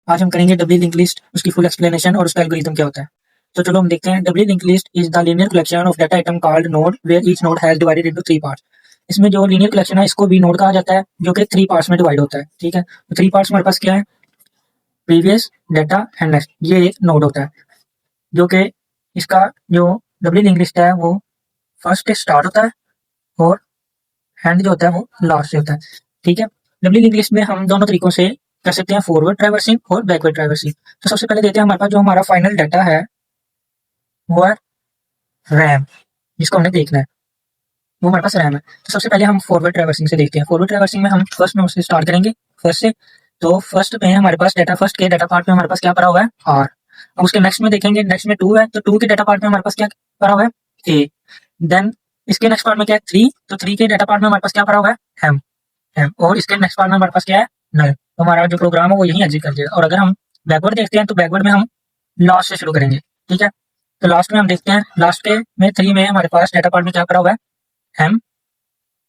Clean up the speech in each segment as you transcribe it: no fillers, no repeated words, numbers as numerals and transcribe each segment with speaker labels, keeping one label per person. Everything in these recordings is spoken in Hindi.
Speaker 1: आज हम करेंगे डबली लिंक लिस्ट, उसकी फुल एक्सप्लेनेशन और उसका एल्गोरिथम क्या होता है। तो चलो हम देखते हैं। Doubly link list is the linear collection of data item called node where each node has divided into 3 parts. इसमें जो लीनियर कलेक्शन है इसको भी नोड कहा जाता है, जो कि 3 पार्ट्स में डिवाइड होता है। ठीक है, तो 3 पार्ट्स हमारे पास क्या है? Previous, data and next. ये एक नोड होता है, जो कि इसका जो डबली लिंक लिस्ट है वो फर्स्ट से स्टार्ट होता है और एंड जो होता है वो लास्ट से होता है। ठीक है, डबली लिंक लिस्ट में हम दोनों तरीकों से कर सकते हैं, फॉरवर्ड ट्रैवर्सिंग और बैकवर्ड ट्रैवर्सिंग। तो सबसे पहले देते हैं हमारे पास जो हमारा फाइनल डाटा है वो है रैम, जिसको हमने देखना है, वो हमारे पास रैम है। तो सबसे पहले हम फॉरवर्ड ट्रैवर्सिंग से देखते हैं। फॉरवर्ड ट्रैवर्सिंग में हम फर्स्ट नोड से स्टार्ट करेंगे, फर्स्ट से। तो फर्स्ट में हमारे पास डाटा, फर्स्ट के डाटा पार्ट में हमारे पास क्या पड़ा हुआ है? आर। अब उसके नेक्स्ट में देखेंगे, नेक्स्ट में 2 है, तो 2 के डाटा पार्ट में हमारे पास क्या पड़ा हुआ है? ए। देन इसके नेक्स्ट पार्ट में क्या है? 3, तो 3 के डाटा पार्ट में हमारे पास क्या पड़ा हुआ है? एम। एम। और इसके नेक्स्ट पार्ट में हमारे पास क्या है? नल। तो हमारा जो प्रोग्राम है वो यहीं एग्जिट कर देगा। और अगर हम बैकवर्ड देखते हैं तो बैकवर्ड में हम लास्ट से शुरू करेंगे। ठीक है, तो लास्ट में हम देखते हैं, लास्ट के में 3 में हमारे पास डाटा पार्ट में क्या पड़ा हुआ है? एम।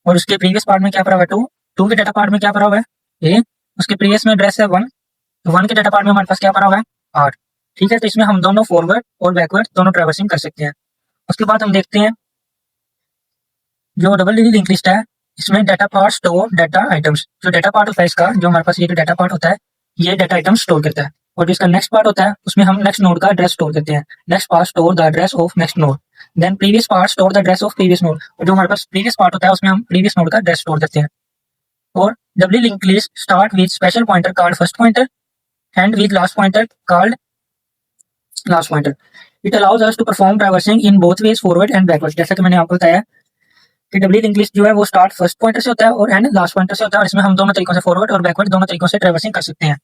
Speaker 1: और उसके प्रीवियस पार्ट में क्या पड़ा हुआ है? 2। 2 के डाटा पार्ट में क्या पड़ा हुआ है? ए। उसके प्रीवियस में एड्रेस है 1, तो 1 के डाटा पार्ट में हमारे पास क्या पड़ा हुआ है? 8। ठीक है, तो इसमें हम दोनों फॉरवर्ड और बैकवर्ड दोनों ट्रैवर्सिंग कर सकते हैं। उसके बाद हम देखते हैं जो डबल लिंक लिस्ट है, इसमें data part store data items. जो डाटा पार्ट होता है इसका, जो हमारे पास ये जो डाटा पार्ट होता है, ये डाटा आइटम स्टोर करता है। और जो इसका नेक्स्ट पार्ट होता है उसमें हम नेक्स्ट नोड का एड्रेस स्टोर करते हैं। Next part store the address of next node. Then previous part store the address of previous node. और जो हमारे पास प्रीवियस पार्ट होता है उसमें हम प्रीवियस नोड का एड्रेस स्टोर करते हैं। और doubly link list start with special pointer called first pointer and with last pointer called last pointer. It allows us to perform traversing in both ways, forward and backward. जैसा कि मैंने आपको बताया कि डबली लिंक लिस्ट जो है वो स्टार्ट फर्स्ट पॉइंटर से होता है और एंड लास्ट पॉइंटर से होता है। और इसमें हम दोनों तरीकों से, फॉरवर्ड और बैकवर्ड दोनों तरीकों से ट्रैवर्सिंग कर सकते हैं।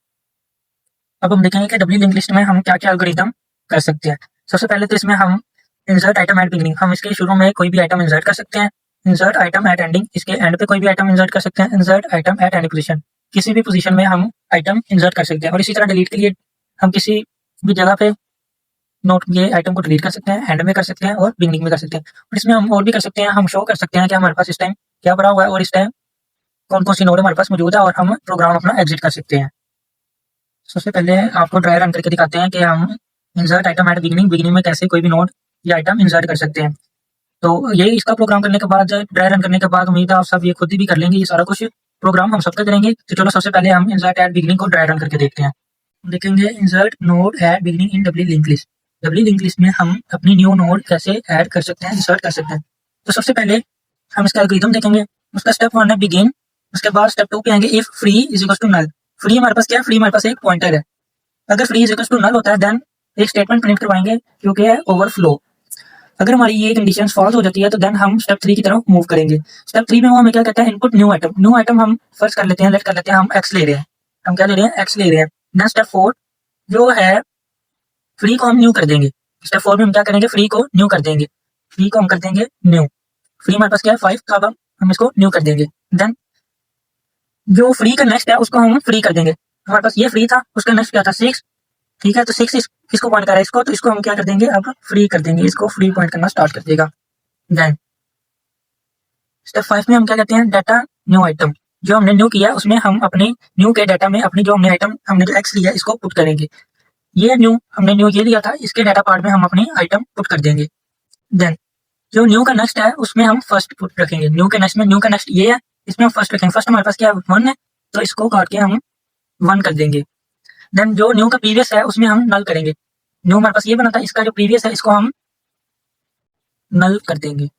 Speaker 1: अब हम देखेंगे कि डबली लिंक लिस्ट में हम क्या क्या एल्गोरिथम कर सकते हैं। सबसे पहले तो इसमें हम इंसर्ट आइटम एट बिगिनिंग, हम इसके शुरू में कोई भी आइटम इंसर्ट कर सकते हैं। इंसर्ट आइटम एट एंडिंग, इसके एंड पे कोई भी आइटम इंसर्ट कर सकते हैं। Insert item at any position, किसी भी पोजीशन में हम आइटम इंसर्ट कर सकते हैं। और इसी तरह डिलीट के लिए हम किसी भी जगह पे नोट ये आइटम को डिलीट कर सकते हैं, एंड में कर सकते हैं और बिगिनिंग में कर सकते हैं। और इसमें हम और भी कर सकते हैं, हम शो कर सकते हैं कि हमारे पास इस टाइम क्या पड़ा हुआ है और इस टाइम कौन कौन सी नोड हमारे पास मौजूद है, और हम प्रोग्राम अपना एग्जिट कर सकते हैं। सबसे पहले आपको ट्राई रन करके दिखाते हैं कि हम insert item at beginning, beginning में कैसे कोई भी नोड या आइटम इंसर्ट कर सकते हैं। तो ये इसका प्रोग्राम करने के बाद, ड्राई रन करने के बाद उम्मीद है आप सब ये खुद ही भी कर लेंगे। ये सारा कुछ प्रोग्राम हम सबका करेंगे। तो चलो सबसे पहले हम इंसर्ट एट बिगिनिंग को ड्राई रन करके देखते हैं। देखेंगे insert node at beginning in doubly link list. Doubly link list में हम अपनी न्यू नोड कैसे ऐड कर सकते हैं, इंसर्ट कर सकते हैं। तो सबसे पहले हम इसका एल्गोरिथम देखेंगे। उसका स्टेप 1 है बिगिन। उसके बाद स्टेप 2 पे आएंगे if free is equal to null. Free हमारे पास क्या है? फ्री हमारे पास एक पॉइंटर है। अगर free is equal to null होता है देन एक स्टेटमेंट प्रिंट करवाएंगे क्योंकि है ओवरफ्लो। अगर हमारी ये कंडीशन फॉल्स हो जाती है तो देन हम स्टेप 3 की तरफ मूव करेंगे। स्टेप 3 में वो हमें क्या कहता है? Input new item. New item हम फर्स्ट कर लेते हैं, लेट कर लेते हैं, हम एक्स ले रहे हैं। हम क्या ले रहे हैं? एक्स ले रहे हैं। देन स्टेप 4 जो है फ्री को हम न्यू कर देंगे। स्टेप 4 में हम क्या करेंगे? फ्री को न्यू कर देंगे। फ्री को हम कर देंगे न्यू। फ्री हमारे पास क्या है? 5, तो अब हम इसको न्यू कर देंगे। देन जो फ्री का नेक्स्ट है उसको हम फ्री कर देंगे। हमारे पास ये फ्री था, उसका नेक्स्ट क्या था? 6। ठीक है, तो 6 किसको पॉइंट कर रहा है? इसको। तो इसको हम क्या कर देंगे? अब फ्री कर देंगे, इसको फ्री पॉइंट करना स्टार्ट कर देगा। देन स्टेप 5 में हम क्या करते हैं? Data new item. जो हमने न्यू किया उसमें हम अपने न्यू के डाटा में अपनी जो हमने आइटम, हमने जो एक्स लिया इसको पुट करेंगे। ये न्यू हमने न्यू ये लिया था, इसके डाटा पार्ट में हम अपनी आइटम पुट कर देंगे। देन जो न्यू का नेक्स्ट है उसमें हम फर्स्ट पुट रखेंगे। न्यू के नेक्स्ट में, न्यू का नेक्स्ट ये है, इसमें हम फर्स्ट रखेंगे। फर्स्ट हमारे पास क्या है? 1 है, तो इसको काट के हम 1 कर देंगे। देन जो न्यू का प्रीवियस है उसमें हम नल करेंगे। न्यू हमारे पास ये बना था, इसका जो प्रीवियस है इसको हम नल कर देंगे।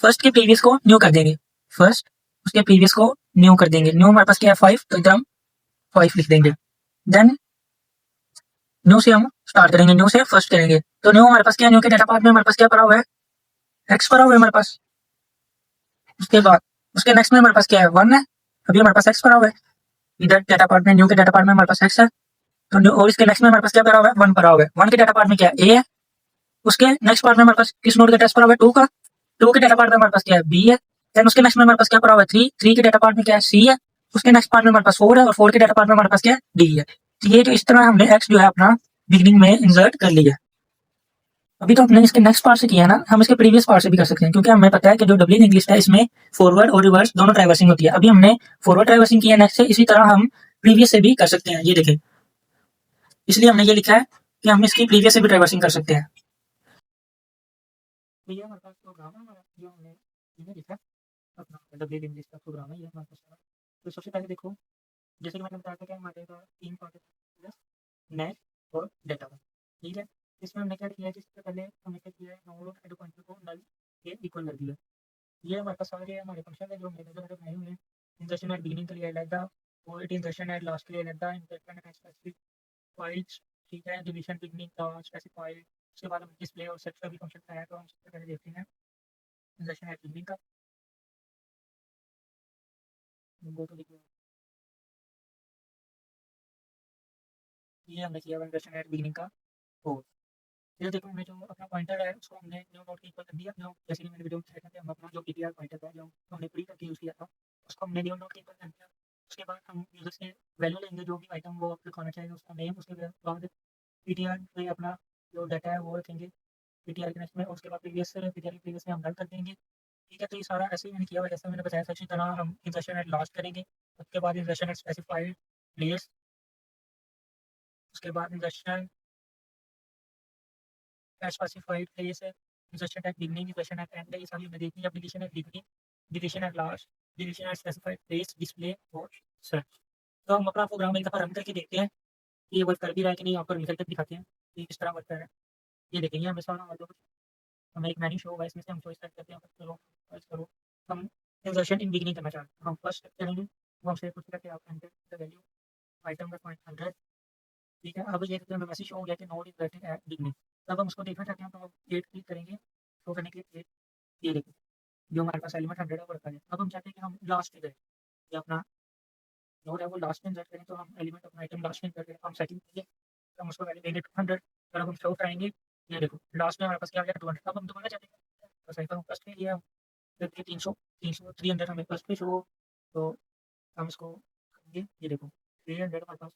Speaker 1: फर्स्ट के प्रीवियस को न्यू कर देंगे, फर्स्ट उसके प्रीवियस को न्यू कर देंगे। न्यू हमारे पास क्या है? 5, तो इधर हम 5 लिख देंगे। देन न्यू से हम स्टार्ट करेंगे, न्यू से फर्स्ट करेंगे। तो न्यू हमारे पास क्या है? न्यू के डाटा पार्ट में हमारे पास क्या पड़ा हुआ है? एक्स पड़ा हुआ है हमारे पास। उसके बाद उसके नेक्स्ट में हमारे पास क्या है? 1 है, अभी हमारे पास एक्स पड़ा हुआ है। इधर डाटा पार्ट में, न्यू के डाटा पार्ट में हमारे पास एक्स है, तो न्यू, और इसके नेक्स्ट में हमारे पास क्या पड़ा हुआ है? 1 पड़ा हुआ है। 1 के डाटा पार्ट में क्या है? ए है। उसके नेक्स्ट पार्ट में हमारे पास किस नोड का टेस्ट पड़ा हुआ है? 2 का। 2 के डाटा पार्ट में हमारे पास क्या है? बी है। देन उसके नेक्स्ट में हमारे पास क्या पड़ा हुआ है? 3। 3 के डाटा पार्ट में क्या है? सी है। उसके नेक्स्ट पार्ट में हमारे पास 4 है, और 4 के डाटा पार्ट में हमारे पास क्या है? डी है। तो ये जो इस तरह हमने एक्स जो है अपना बिगिनिंग में इंसर्ट कर लिया। अभी तो हमने इसके नेक्स्ट पार्ट से किया ना, हम इसके प्रीवियस पार्ट से भी कर सकते हैं, क्योंकि हमें पता है कि जो डबली लिंक लिस्ट है इसमें फॉरवर्ड और रिवर्स दोनों ट्रैवर्सिंग होती है। अभी हमने फॉरवर्ड ट्रैवर्सिंग किया नेक्स्ट से, इसी तरह हम प्रीवियस से भी कर सकते हैं, ये देखें। इसलिए हमने ये लिखा है कि हम इसकी प्रीवियस से भी ट्रैवर्सिंग कर सकते हैं। तो ये हमारे पास प्रोग्राम है हमारा, जो हमने इन्हें लिखा है अपना डब्ल्यू इंग्लिश का प्रोग्राम है ये हमारे पास सारा। तो सबसे पहले देखो, जैसे कि मैंने बताया था कि हमारे पास 3 पार्ट है, नेट और डेटा का, ठीक है। इसमें हमने क्या किया है कि सबसे पहले हमने क्या किया है, नोड हेड पॉइंटर को नल के इक्वल कर दिया। ये हमारे पास सारे हमारे फंक्शन है जो हमने जो बनाए हुए हैं। इंसर्शन एट बिगिनिंग के लिए अलग था, और इंसर्शन एट लास्ट के लिए अलग था, इंसर्शन एट स्पेसिफाइड, ठीक है, डिवीजन बिगिनिंग था स्पेसिफाइड। उसके बाद हम डिस्प्ले और सेट का भी फंक्शन आया, तो हम सबसे पहले देखते हैं इंसर्शन एट बिगिनिंग का। वो तो देखिए ये हमने किया इंसर्शन एट बिगिनिंग का। तो फिर देखो हमने जो अपना पॉइंटर है उसको हमने न्यू नोड के इक्वल कर दिया। जो जैसे कि मैंने वीडियो में दिखाया था कि हम अपना जो पीटीआर पॉइंटर था जो हमने प्री करके यूज़ किया था, उसको हमने न्यू नोड के इक्वल कर दिया। उसके बाद हम यूजर से वैल्यू लेंगे जो भी आइटम वो लिखाना चाहिए उसका नेम। उसके बाद पीटीआर में अपना जो डाटा है वो रखेंगे पीटीआर के नेक्स्ट में, और उसके बाद पीटीआर के प्रीवियस में हम रन कर देंगे, ठीक है। तो ये सारा ऐसे ही मैंने किया हुआ जैसा मैंने बताया था। इसी तरह हम इंसर्शन एट लास्ट करेंगे, उसके बाद इंसर्शन एट स्पेसिफाइड प्लेस, उसके बाद इंसर्शन स्पेसिफाइड प्लेस है, insertion at beginning, insertion at end, ये सारी हमने देखनी है। अब deletion at beginning, deletion at last, deletion at specified place, display और सर्च। तो हम अपना प्रोग्राम एक दफ़ा रन करके देखते हैं कि ये वर्क कर भी रहा है कि नहीं। आपको रिजल्ट दिखाते हैं कि किस तरह वर्क कर रहा है। ये देखेंगे हमें सारा मतलब हमें एक मेन्यू शो होगा, इसमें से हम चॉइस करते हैं चलो चॉइस करो। हम इंसर्शन इन बिगिनिंग करना चाहते हैं, हम फर्स्ट करेंगे। वो हमसे पूछेगा कि आप एंटर द वैल्यू आइटम का पॉइंट 100, ठीक है। अब ये हमें मैसेज शो हो गया कि node is working at beginning. तब हम उसको देखना चाहते हैं तो हम 8 क्लिक करेंगे, शो करने के लिए 8, ये देखिए जो हमारे पास एलिमेंट 100 है वो रखा है। अब हम चाहते हैं कि हम लास्ट पे करें, ये अपना नोड है वो लास्ट में इंसर्ट करें, तो हम एलिमेंट अपना आइटम लास्ट में इंसर्ट करें। हम सेटिंग करेंगे, तो हम उसको वैल्यू देंगे 200, और अब हम शो कराएंगे, ये देखो लास्ट में हमारे पास क्या आ गया 200। अब हम दोबारा चाहते हैं तो सही, तो हम फर्स्ट में लिया फिर 300 300 300 हमें फर्स्ट पे शो, तो हम इसको करेंगे, ये देखो 300 हमारे पास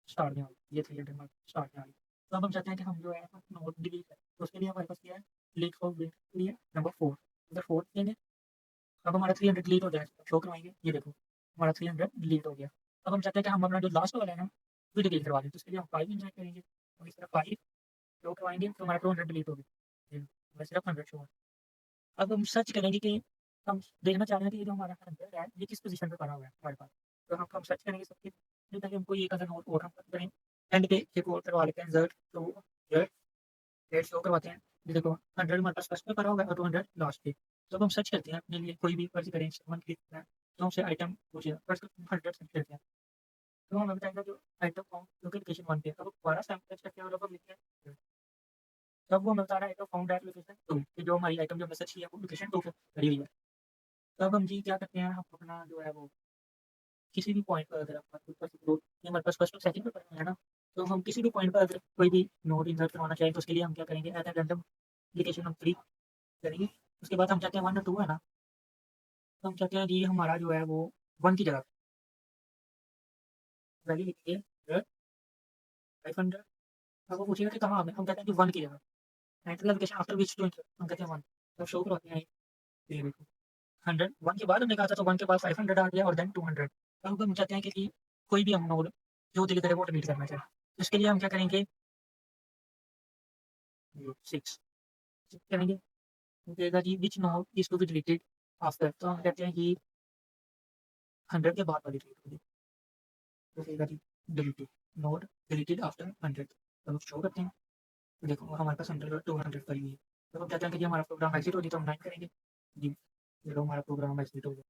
Speaker 1: स्टार में आ गई, ये 300 हमारे पास स्टार में आ गई। तो अब हम चाहते हैं कि हम जो है नोड डिलीट है, तो उसके लिए हमारे पास क्या है, डिलीट फॉर बिल्ड के लिए नंबर 4, नंबर 4 देंगे। अब हमारा 300 डिलीट हो जाएगा, शो करवाएंगे, ये देखो हमारा 300 डिलीट हो गया। अब हम चाहते हैं कि हम अपना जो लास्ट वाला है ना वो डिलीट करवा दें, तो इसके लिए हम 5 इंसर्ट करेंगे, और इस तरह 5 शो करवाएंगे, तो हमारा 200 डिलीट हो गया, ये सिर्फ 100 शो है। अब हम सर्च करेंगे कि हम देखना चाह रहे हैं कि ये जो हमारा 100 है ये किस पोजीशन पे पड़ा हुआ है हमारे पास। तो हम सर्च करेंगे सबके, ताकि हमको ये अगर नोट और हम करें एंड पे एक और करवा लेते हैं जर्ट, तो जर्ट डेट शो करवाते हैं। ये देखो 100 हमारे पास फर्स्ट पे पड़ा हुआ है और 200 लास्ट पे। जब हम सर्च करते हैं अपने लिए कोई भी फर्ज करें वन क्लिक करना है, तो हमसे आइटम पूछेगा, फर्स्ट 100 सर्च करते हैं, तो हमें बताएगा जो आइटम फाउंड लोकेशन 1 पे है। अब दोबारा से हम सर्च करते हैं और अब हम लिखते हैं, तब वो हमें बता रहा है आइटम फाउंड एट लोकेशन 2, कि जो हमारी आइटम जो हमने सर्च किया वो लोकेशन 2 पे पड़ी हुई है। तब हम जी क्या करते हैं, हम अपना जो है वो किसी भी पॉइंट पर अगर हमारे पास नोड ये हमारे पास फर्स्ट और सेकंड पे पड़ा हुआ है ना, तो हम किसी भी पॉइंट पर अगर कोई भी नोड इंसर्ट करवाना चाहें तो उसके लिए हम क्या करेंगे, एट रैंडम एप्लीकेशन हम 3 करेंगे। उसके बाद हम चाहते हैं 1 और 2 है ना, तो हम चाहते हैं जी हमारा जो है वो 1 की जगह वैल्यू लिखिए 500। अब वो पूछेगा कि कहाँ हमें, हम कहते हैं कि 1 की जगह enter location after which to enter, हम कहते हैं 1, तब शो करवाते हैं ये देखो 100 1 के बाद हमने कहा था, तो 1 के बाद 500 आ गया और देन 200। अब हम चाहते हैं कि कोई भी हम नोड जो दिल करे वो डिलीट करना चाहिए, तो इसके लिए हम क्या करेंगे 6 करेंगे, वो कहेगा जी which node is to be deleted after, तो हम कहते हैं कि 100 के बाद वाली डिलीट होगी, तो कहेगा जी डिलीटेड नोड डिलीटेड आफ्टर 100, तो हम शो करते हैं। तो देखो हमारे पास 100 और 200 पड़ी हुई है, तो हम चाहते हैं कि जी हमारा प्रोग्राम एग्जिट हो जाए, तो हम 9 करेंगे जी, चलो हमारा प्रोग्राम एग्जिट हो गया।